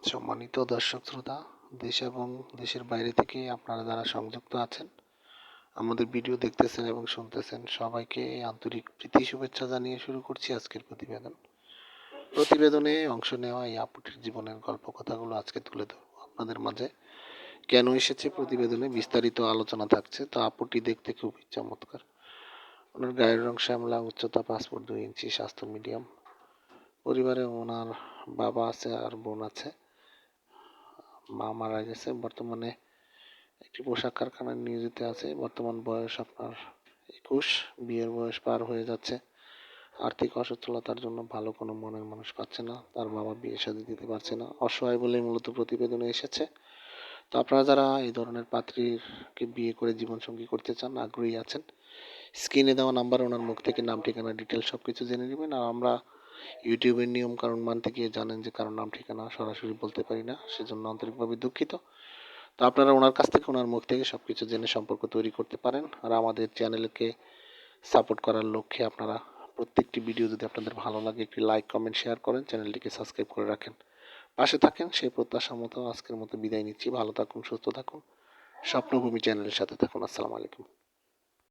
সম্মানিত দর্শক শ্রোতা, দেশ এবং দেশের বাইরে থেকে আপনারা যারা সংযুক্ত আছেন, আমাদের ভিডিও দেখতেছেন এবং শুনতেছেন, সবাইকে আন্তরিক প্রীতি শুভেচ্ছা জানিয়ে শুরু করছি আজকের প্রতিবেদন। প্রতিবেদনে অংশ নেওয়া এই আপুটির জীবনের গল্প কথাগুলো আজকে তুলে ধরবো আপনাদের মাঝে। কেন এসেছে প্রতিবেদনে বিস্তারিত আলোচনা থাকছে। তো আপুটি দেখতে খুবই চমৎকার। ওনার গায়ের রং শ্যামলা, উচ্চতা 5 ফুট 2 ইঞ্চি, স্বাস্থ্য মিডিয়াম। পরিবারে ওনার বাবা আছে আর বোন আছে। মা মারা গেছে। বর্তমানে একটি পোশাক কারখানায় নিয়োজিত আছে। বর্তমান বয়স আপনার 21। বিয়ের বয়স পার হয়ে যাচ্ছে। আর্থিক অসচ্ছলতার জন্য ভালো কোনো মনের মানুষ পাচ্ছে না। তার বাবা বিয়ে শাদী দিতে পারছে না। অসহায় বলেই মূলত প্রতিবেদনে এসেছে। তো আপনারা যারা এই ধরনের পাত্রীকে বিয়ে করে জীবনসঙ্গী করতে চান, আগ্রহী আছেন, স্ক্রিনে দেওয়া নাম্বার ওনার মুখ থেকে নাম ঠিকানা ডিটেলস সব কিছু জেনে নেবেন। আর আমরা ইউটিউবের নিয়ম কারণ মানতে গিয়ে জানেন যে কারোর নাম ঠিকানা সরাসরি বলতে পারি না, সেজন্য আন্তরিকভাবে দুঃখিত। তো আপনারা ওনার কাছ থেকে ওনার মুখ থেকে সবকিছু জেনে সম্পর্ক তৈরি করতে পারেন। আর আমাদের চ্যানেলকে সাপোর্ট করার লক্ষ্যে আপনারা প্রত্যেকটি ভিডিও যদি আপনাদের ভালো লাগে একটি লাইক কমেন্ট শেয়ার করেন, চ্যানেলটিকে সাবস্ক্রাইব করে রাখেন, পাশে থাকেন, সেই প্রত্যাশা মতো আজকের মতো বিদায় নিচ্ছি। ভালো থাকুন, সুস্থ থাকুন, স্বপ্নভূমি চ্যানেলের সাথে থাকুন। আসসালামু আলাইকুম।